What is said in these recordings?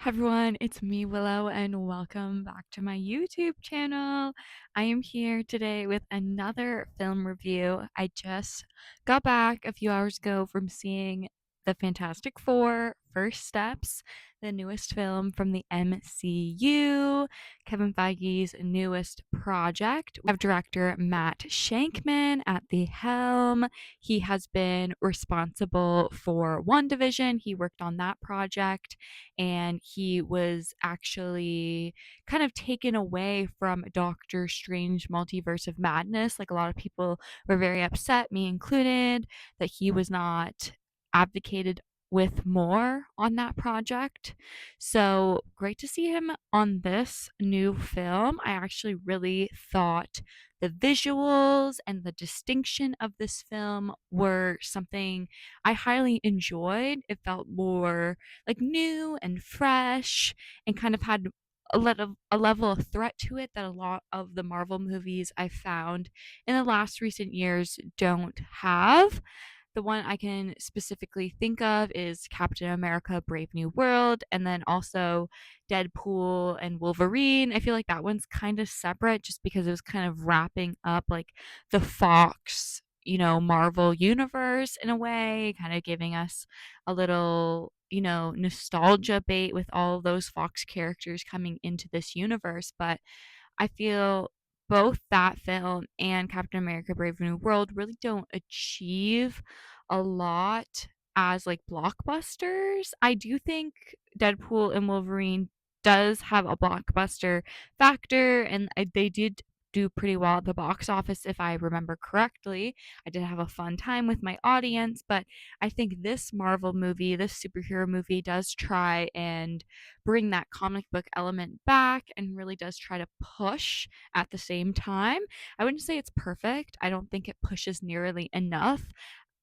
Hi everyone, it's me, Willow, and welcome back to my YouTube channel. I am here today with another film review. I just got back a few hours ago from seeing The Fantastic Four: First Steps, the newest film from the MCU, Kevin Feige's newest project. We have director Matt Shankman at the helm. He has been responsible for WandaVision. He worked on that project and he was actually kind of taken away from Doctor Strange Multiverse of Madness. Like a lot of people were very upset, me included, that he was not advocated with more on that project. So great to see him on this new film. I actually really thought the visuals and the distinction of this film were something I highly enjoyed. It felt more like new and fresh and kind of had a level of threat to it that a lot of the Marvel movies I've found in the last recent years don't have. The one I can specifically think of is Captain America Brave New World, and then also Deadpool and Wolverine. I feel like that one's kind of separate just because it was kind of wrapping up like the Fox, Marvel universe in a way, kind of giving us a little, nostalgia bait with all of those Fox characters coming into this universe. But I feel both that film and Captain America Brave New World really don't achieve a lot as like blockbusters. I do think Deadpool and Wolverine does have a blockbuster factor, and they did do pretty well at the box office if I remember correctly. I did have a fun time with my audience, but I think this Marvel movie, this superhero movie, does try and bring that comic book element back and really does try to push at the same time. I wouldn't say it's perfect. I don't think it pushes nearly enough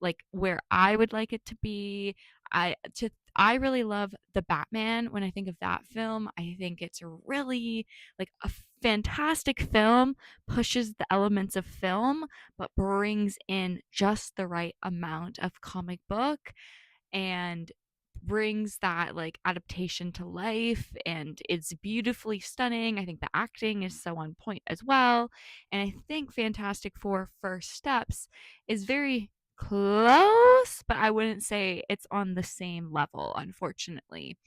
like where I would like it to be. I really love the Batman. When I think of that film, I think it's a really like a fantastic film, pushes the elements of film but brings in just the right amount of comic book and brings that like adaptation to life, and it's beautifully stunning. I think the acting is so on point as well, and I think Fantastic Four: First Steps is very close, but I wouldn't say it's on the same level, unfortunately.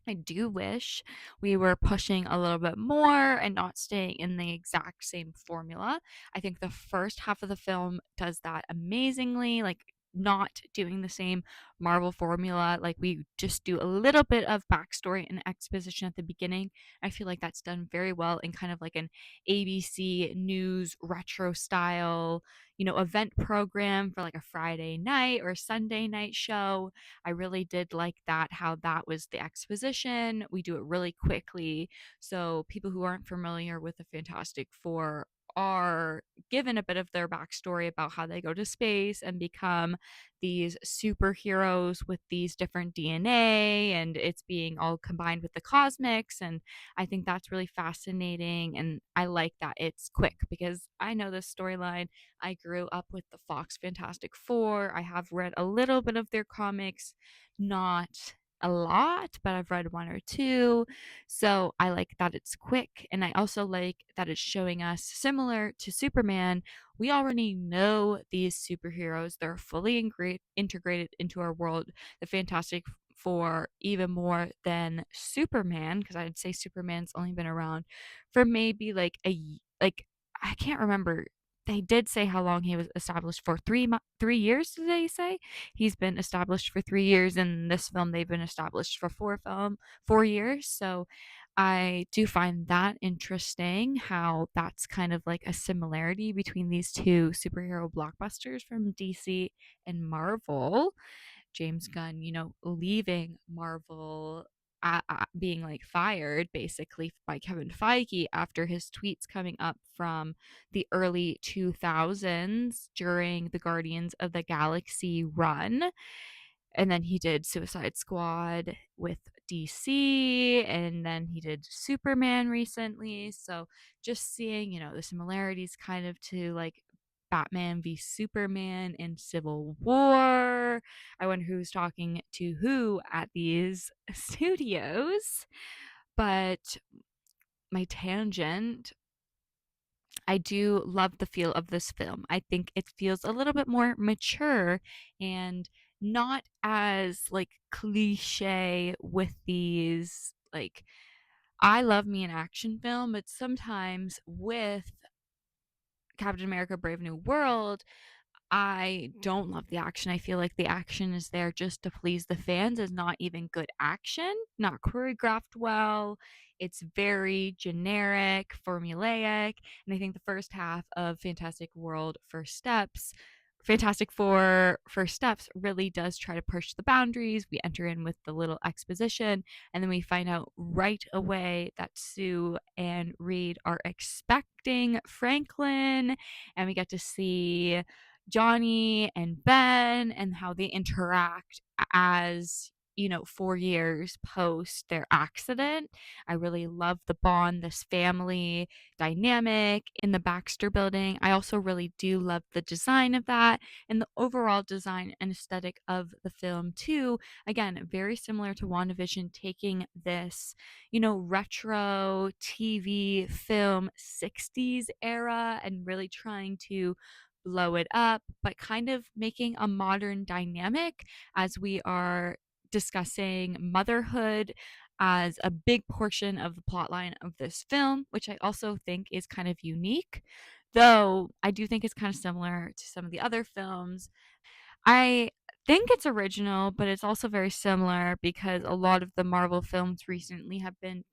I do wish we were pushing a little bit more and not staying in the exact same formula. I think the first half of the film does that amazingly, like not doing the same Marvel formula. Like we just do a little bit of backstory and exposition at the beginning. I feel like that's done very well in kind of like an ABC News retro style, event program for like a Friday night or Sunday night show. I really did like that, how that was the exposition. We do it really quickly. So people who aren't familiar with the Fantastic Four are given a bit of their backstory about how they go to space and become these superheroes with these different DNA, and it's being all combined with the cosmics. And I think that's really fascinating. And I like that it's quick because I know this storyline. I grew up with the Fox Fantastic Four. I have read a little bit of their comics, not a lot, but I've read one or two. So I like that it's quick. And I also like that it's showing us, similar to Superman, we already know these superheroes. They're fully integrated into our world. The Fantastic Four, even more than Superman, because I'd say Superman's only been around for maybe like like I can't remember. They did say how long he was established for. 3 years, did they say? He's been established for 3 years. In this film, they've been established for 4 years. So I do find that interesting, how that's kind of like a similarity between these two superhero blockbusters from DC and Marvel. James Gunn, leaving Marvel, being like fired basically by Kevin Feige after his tweets coming up from the early 2000s during the Guardians of the Galaxy run. And then he did Suicide Squad with DC, and then he did Superman recently. So just seeing, the similarities kind of to like Batman v Superman in Civil War. I wonder who's talking to who at these studios. But my tangent, I do love the feel of this film. I think it feels a little bit more mature and not as like cliche with these like I love me an action film, but sometimes with Captain America Brave New World, I don't love the action. I feel like the action is there just to please the fans. It's not even good action, not choreographed well. It's very generic, formulaic. And I think the first half of Fantastic Four First Steps really does try to push the boundaries. We enter in with the little exposition, and then we find out right away that Sue and Reed are expecting Franklin, and we get to see Johnny and Ben and how they interact as 4 years post their accident. I really love the bond, this family dynamic in the Baxter building. I also really do love the design of that and the overall design and aesthetic of the film too. Again, very similar to WandaVision, taking this, retro TV film 60s era and really trying to blow it up, but kind of making a modern dynamic as we are discussing motherhood as a big portion of the plotline of this film, which I also think is kind of unique. Though I do think it's kind of similar to some of the other films. I think it's original, but it's also very similar because a lot of the Marvel films recently have been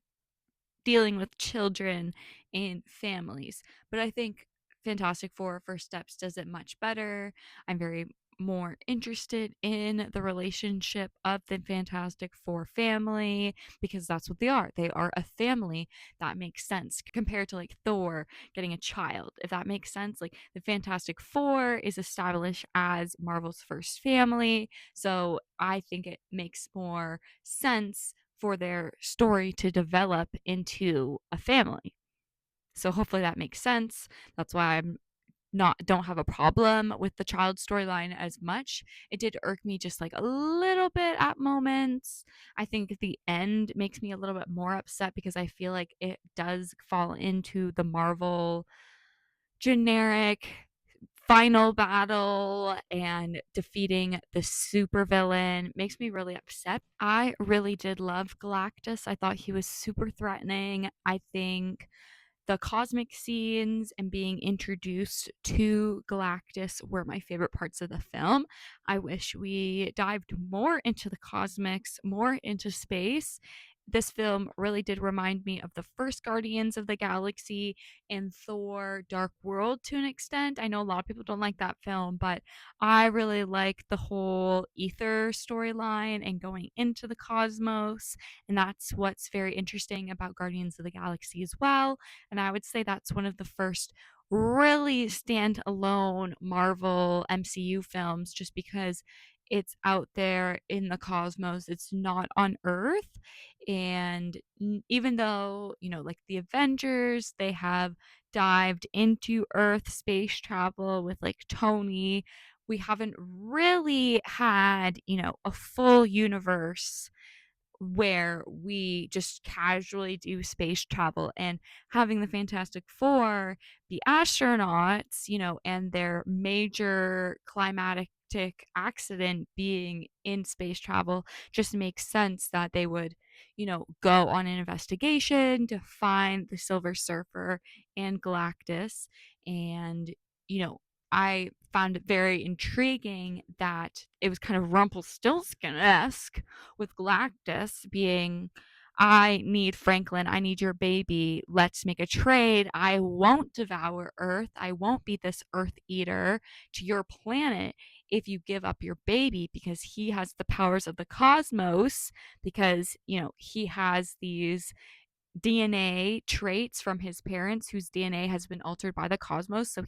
dealing with children and families. But I think Fantastic Four First Steps does it much better. I'm very more interested in the relationship of the Fantastic Four family because that's what they are. They are a family. That makes sense compared to like Thor getting a child. If that makes sense, like the Fantastic Four is established as Marvel's first family. So I think it makes more sense for their story to develop into a family. So hopefully that makes sense. That's why I'm not don't have a problem with the child storyline as much. It did irk me just like a little bit at moments. I think the end makes me a little bit more upset because I feel like it does fall into the Marvel generic final battle and defeating the supervillain makes me really upset. I really did love Galactus. I thought he was super threatening. I think the cosmic scenes and being introduced to Galactus were my favorite parts of the film. I wish we dived more into the cosmics, more into space. This film really did remind me of the first Guardians of the Galaxy and Thor Dark World to an extent. I know a lot of people don't like that film, but I really like the whole ether storyline and going into the cosmos. And that's what's very interesting about Guardians of the Galaxy as well. And I would say that's one of the first really standalone Marvel MCU films just because it's out there in the cosmos. It's not on Earth. And even though, like the Avengers, they have dived into Earth space travel with like Tony, we haven't really had, a full universe where we just casually do space travel and having the Fantastic Four be astronauts, and their major climatic accident being in space travel just makes sense that they would, go on an investigation to find the Silver Surfer and Galactus. And, you know, I found it very intriguing that it was kind of Rumpelstiltskin esque with Galactus being, I need Franklin, I need your baby, let's make a trade. I won't devour Earth, I won't be this Earth eater to your planet if you give up your baby, because he has the powers of the cosmos, because, he has these DNA traits from his parents whose DNA has been altered by the cosmos. So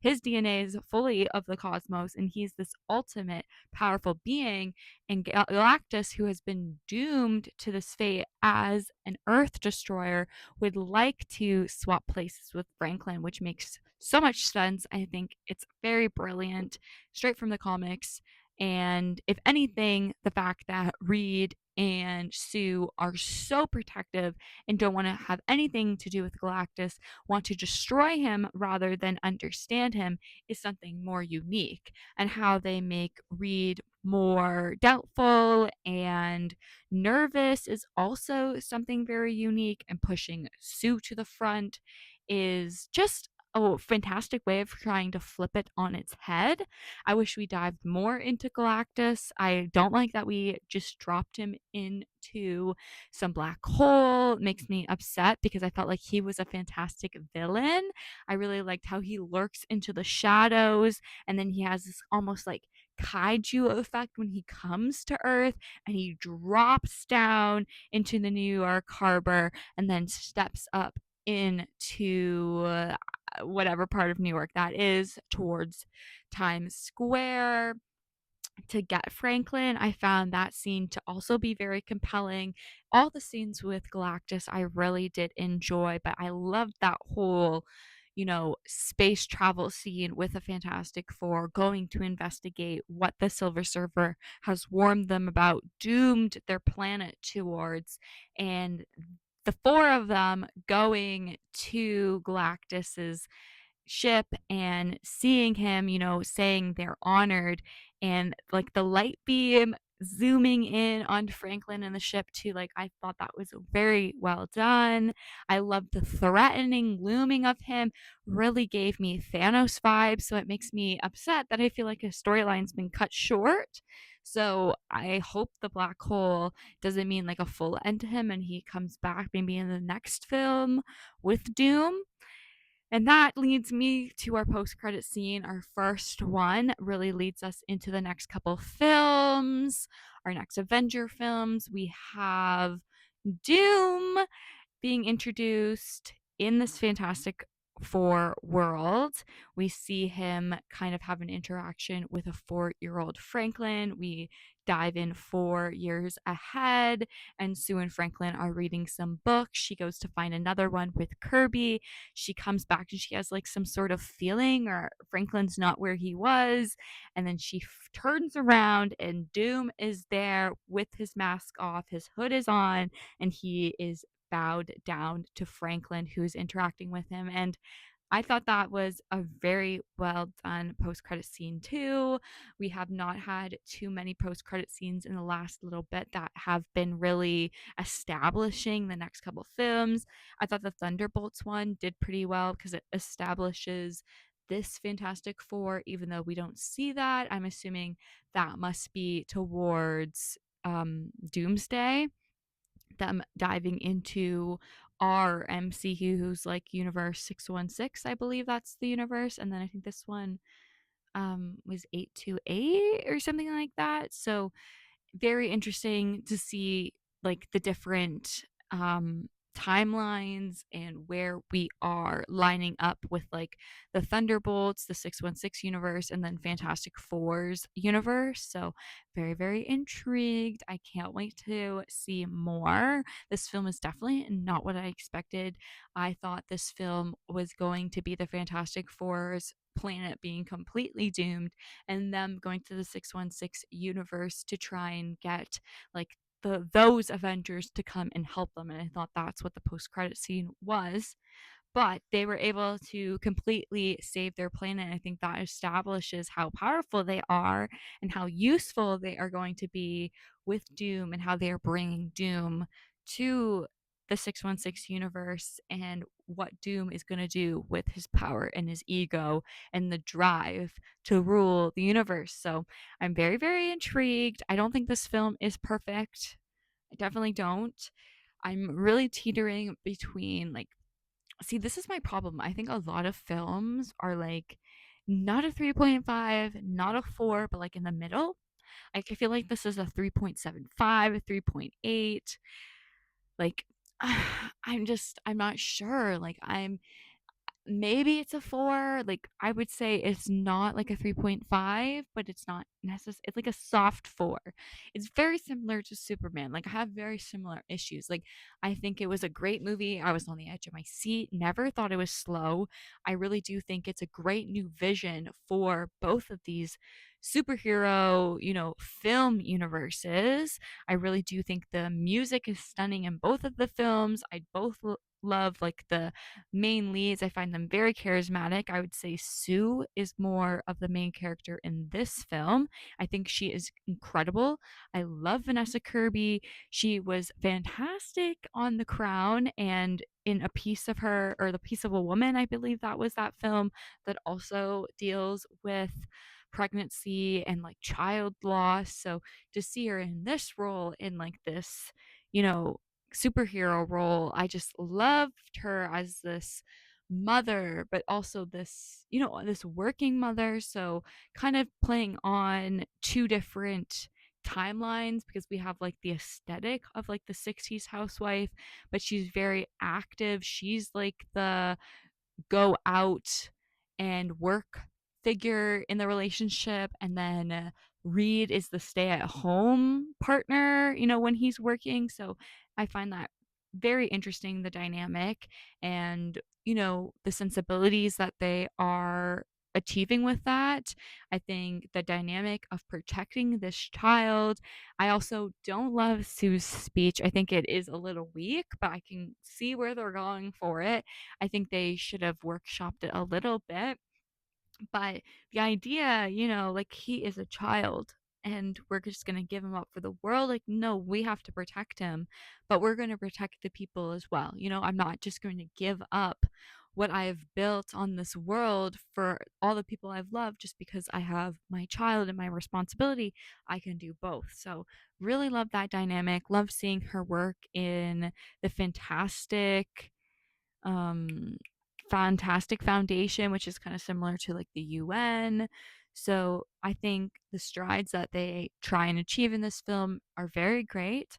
his DNA is fully of the cosmos and he's this ultimate powerful being. And Galactus, who has been doomed to this fate as an Earth destroyer, would like to swap places with Franklin, which makes so much sense. I think it's very brilliant, straight from the comics. And if anything, the fact that Reed and Sue are so protective and don't want to have anything to do with Galactus, want to destroy him rather than understand him, is something more unique. And how they make Reed more doubtful and nervous is also something very unique, and pushing Sue to the front is just a fantastic way of trying to flip it on its head. I wish we dived more into Galactus. I don't like that we just dropped him into some black hole. It makes me upset because I felt like he was a fantastic villain. I really liked how he lurks into the shadows, and then he has this almost like kaiju effect when he comes to Earth, and he drops down into the New York harbor and then steps up into whatever part of New York that is, towards Times Square to get Franklin. I found that scene to also be very compelling. All the scenes with Galactus I really did enjoy, but I loved that whole, space travel scene with the Fantastic Four going to investigate what the Silver Surfer has warned them about, doomed their planet towards, and the four of them going to Galactus's ship and seeing him, saying they're honored, and like the light beam zooming in on Franklin and the ship too. Like, I thought that was very well done. I loved the threatening looming of him, really gave me Thanos vibes. So it makes me upset that I feel like his storyline's been cut short. So I hope the black hole doesn't mean like a full end to him and he comes back maybe in the next film with Doom. And that leads me to our post credit scene. Our first one really leads us into the next couple films, our next Avenger films. We have Doom being introduced in this Fantastic Four world. We see him kind of have an interaction with a 4-year-old Franklin. We dive in 4 years ahead, and Sue and Franklin are reading some books. She goes to find another one with Kirby. She comes back and she has like some sort of feeling, or Franklin's not where he was. And then she turns around, and Doom is there with his mask off, his hood is on, and he is bowed down to Franklin, who's interacting with him. And I thought that was a very well done post credit scene, too. We have not had too many post credit scenes in the last little bit that have been really establishing the next couple films. I thought the Thunderbolts one did pretty well because it establishes this Fantastic Four, even though we don't see that. I'm assuming that must be towards Doomsday, them diving into our MCU's like universe 616. I believe that's the universe. And then I think this one was 828 or something like that. So very interesting to see like the different timelines and where we are lining up with like the Thunderbolts, the 616 universe, and then Fantastic Four's universe. So very, very intrigued. I can't wait to see more. This film is definitely not what I expected. I thought this film was going to be the Fantastic Four's planet being completely doomed, and them going to the 616 universe to try and get like those Avengers to come and help them. And I thought that's what the post credit scene was, but they were able to completely save their planet. I think that establishes how powerful they are and how useful they are going to be with Doom, and how they are bringing Doom to the 616 universe, and what Doom is going to do with his power and his ego and the drive to rule the universe. So I'm very, very intrigued. I don't think this film is perfect. I definitely don't. I'm really teetering between like, see, this is my problem. I think a lot of films are like not a 3.5, not a 4, but like in the middle. Like, I feel like this is a 3.75, a 3.8. Like, I'm not sure. Like, maybe it's a 4. Like, I would say it's not like a 3.5, but it's not it's like a soft 4. It's very similar to Superman. Like, I have very similar issues. Like, I think it was a great movie. I was on the edge of my seat, never thought it was slow. I really do think it's a great new vision for both of these superhero, film universes. I really do think the music is stunning in both of the films. I both love like the main leads. I find them very charismatic. I would say Sue is more of the main character in this film. I think she is incredible. I love Vanessa Kirby. She was fantastic on The Crown and in A Piece of Her, or The Piece of a Woman, I believe that was that film that also deals with pregnancy and like child loss. So to see her in this role, in like this, you know, superhero role, I just loved her as this mother, but also this, this working mother. So kind of playing on two different timelines, because we have like the aesthetic of like the 60s housewife, but she's very active. She's like the go out and work figure in the relationship, and then Reed is the stay at home partner, when he's working. So I find that very interesting, the dynamic, and the sensibilities that they are achieving with that. I think the dynamic of protecting this child. I also don't love Sue's speech. I think it is a little weak, but I can see where they're going for it. I think they should have workshopped it a little bit. But the idea, like, he is a child and we're just going to give him up for the world. Like, no, we have to protect him, but we're going to protect the people as well. I'm not just going to give up what I've built on this world for all the people I've loved just because I have my child and my responsibility. I can do both. So, really love that dynamic. Love seeing her work in the um fantastic foundation, which is kind of similar to like the UN. So I think the strides that they try and achieve in this film are very great,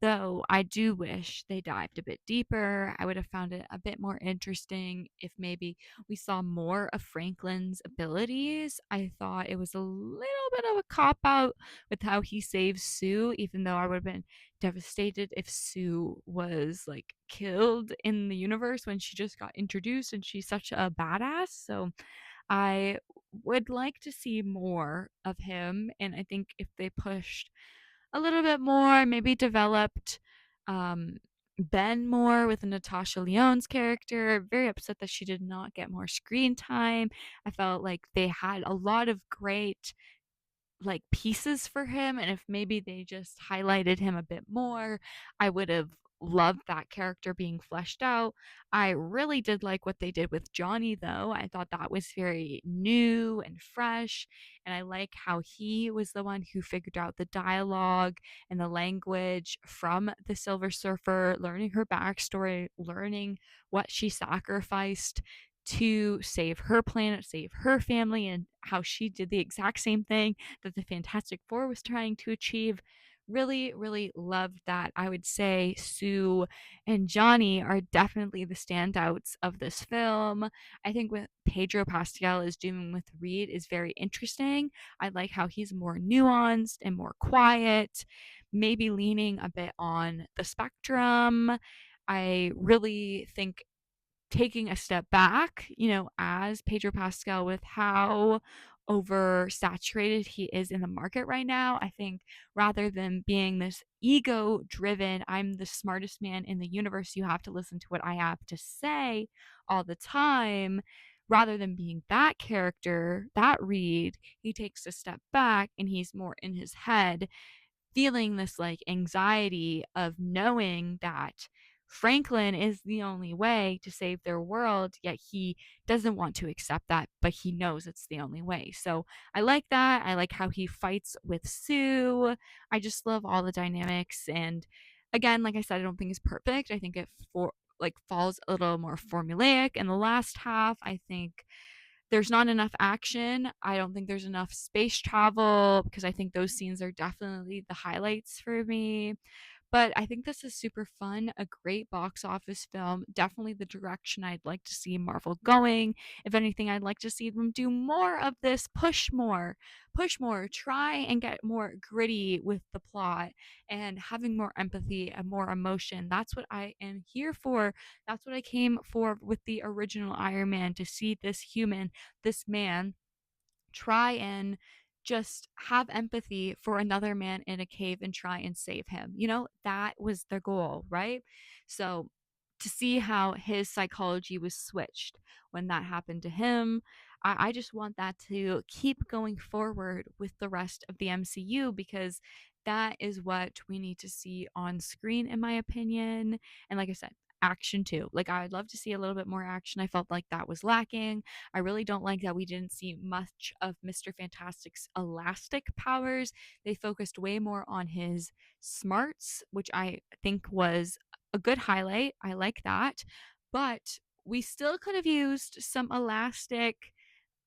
though I do wish they dived a bit deeper. I would have found it a bit more interesting if maybe we saw more of Franklin's abilities. I thought it was a little bit of a cop out with how he saves Sue, even though I would have been devastated if Sue was like killed in the universe when she just got introduced and she's such a badass. So I would like to see more of him, and I think if they pushed a little bit more, maybe developed um Ben more with Natasha Lyonne's character. Very upset that she did not get more screen time. I felt like they had a lot of great like pieces for him, and if maybe they just highlighted him a bit more, I would have loved that character being fleshed out. I really did like what they did with Johnny, though. I thought that was very new and fresh, and I like how he was the one who figured out the dialogue and the language from the Silver Surfer, learning her backstory, learning what she sacrificed to save her planet, save her family, and how she did the exact same thing that the Fantastic Four was trying to achieve. Really, really loved that. I would say Sue and Johnny are definitely the standouts of this film. I think what Pedro Pascal is doing with Reed is very interesting. I like how he's more nuanced and more quiet, maybe leaning a bit on the spectrum. I really think taking a step back, as Pedro Pascal, with how oversaturated he is in the market right now. I think rather than being this ego driven, I'm the smartest man in the universe, you have to listen to what I have to say all the time. Rather than being that character, that Reed, he takes a step back and he's more in his head, feeling this like anxiety of knowing that Franklin is the only way to save their world, yet he doesn't want to accept that, but he knows it's the only way. So I like that. I like how he fights with Sue. I just love all the dynamics. And again, like I said, I don't think it's perfect. I think it falls a little more formulaic in the last half. I think there's not enough action. I don't think there's enough space travel, because I think those scenes are definitely the highlights for me. But I think this is super fun, a great box office film, definitely the direction I'd like to see Marvel going. If anything, I'd like to see them do more of this, push more, try and get more gritty with the plot and having more empathy and more emotion. That's what I am here for. That's what I came for with the original Iron Man, to see this human, this man, try and just have empathy for another man in a cave and try and save him. That was the goal, right? So to see how his psychology was switched when that happened to him, I just want that to keep going forward with the rest of the MCU, because that is what we need to see on screen, in my opinion. And like I said, action too. Like, I'd love to see a little bit more action. I felt like that was lacking. I really don't like that we didn't see much of Mr. Fantastic's elastic powers. They focused way more on his smarts, which I think was a good highlight. I like that. But we still could have used some elastic,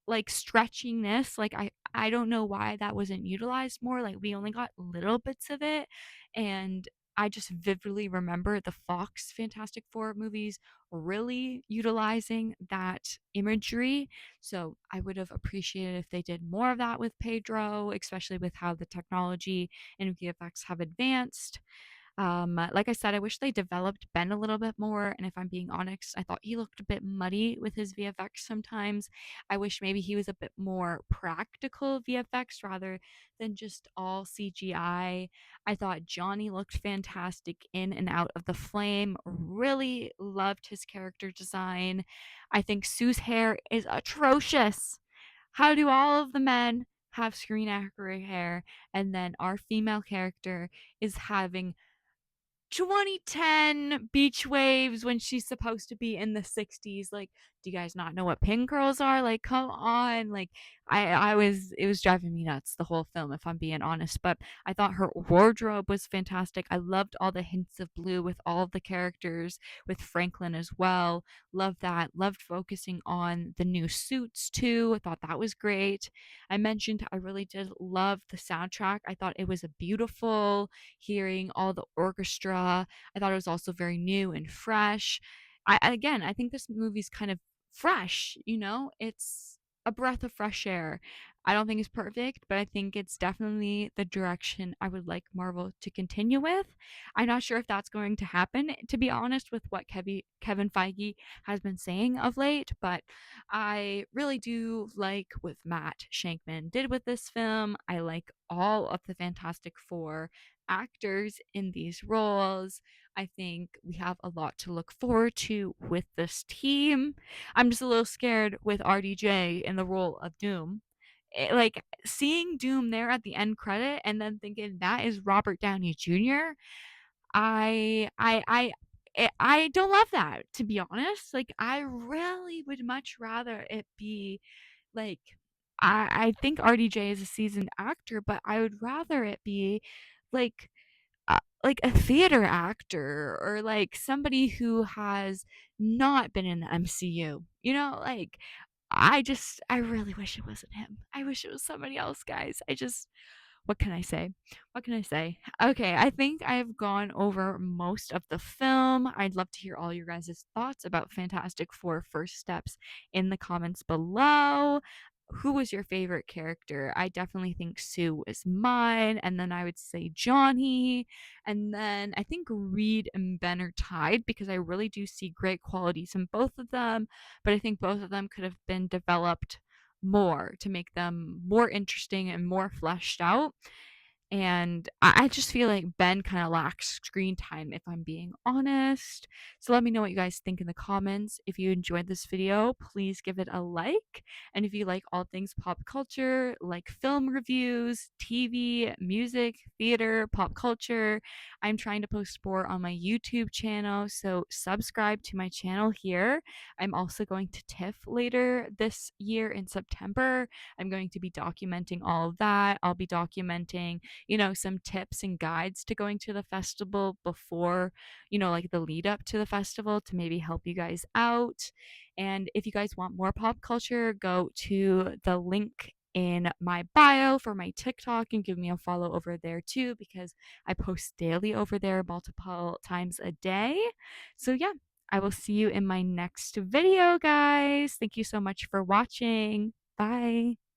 like, stretchiness. Like, I don't know why that wasn't utilized more. Like, we only got little bits of it, and I just vividly remember the Fox Fantastic Four movies really utilizing that imagery. So I would have appreciated if they did more of that with Pedro, especially with how the technology and VFX have advanced. Like I said, I wish they developed Ben a little bit more. And if I'm being honest, I thought he looked a bit muddy with his VFX sometimes. I wish maybe he was a bit more practical VFX rather than just all CGI. I thought Johnny looked fantastic in and out of the flame. Really loved his character design. I think Sue's hair is atrocious. How do all of the men have screen accurate hair, and then our female character is having 2010 beach waves when she's supposed to be in the 60s? Like, do you guys not know what pin curls are? Like, come on. Like, I was it was driving me nuts the whole film, if I'm being honest. But I thought her wardrobe was fantastic. I loved all the hints of blue with all of the characters, with Franklin as well. Loved that. Loved focusing on the new suits too. I thought that was great. I mentioned I really did love the soundtrack. I thought it was a beautiful, hearing all the orchestra. I thought it was also very new and fresh. Again, I think this movie's kind of fresh, It's a breath of fresh air. I don't think it's perfect, but I think it's definitely the direction I would like Marvel to continue with. I'm not sure if that's going to happen, to be honest, with what Kevin Feige has been saying of late, but I really do like what Matt Shankman did with this film. I like all of the Fantastic Four actors in these roles. I think we have a lot to look forward to with this team. I'm just a little scared with RDJ in the role of Doom. Like, seeing Doom there at the end credit and then thinking that is Robert Downey Jr. I don't love that, to be honest. Like, I really would much rather it be like, I think RDJ is a seasoned actor, but I would rather it be like like a theater actor, or like somebody who has not been in the MCU. Like, I really wish it wasn't him. I wish it was somebody else, guys. What can I say? What can I say? Okay, I think I've gone over most of the film. I'd love to hear all your guys' thoughts about Fantastic Four First Steps in the comments below. Who was your favorite character? I definitely think Sue is mine, and then I would say Johnny, and then I think Reed and Ben are tied, because I really do see great qualities in both of them, but I think both of them could have been developed more to make them more interesting and more fleshed out. And I just feel like Ben kind of lacks screen time, if I'm being honest. So let me know what you guys think in the comments. If you enjoyed this video, please give it a like. And if you like all things pop culture, like film reviews, TV, music, theater, pop culture, I'm trying to post more on my YouTube channel. So subscribe to my channel here. I'm also going to TIFF later this year in September. I'm going to be documenting all of that. I'll be documenting some tips and guides to going to the festival before, like the lead up to the festival, to maybe help you guys out. And if you guys want more pop culture, go to the link in my bio for my TikTok and give me a follow over there too, because I post daily over there multiple times a day. So, yeah, I will see you in my next video, guys. Thank you so much for watching. Bye.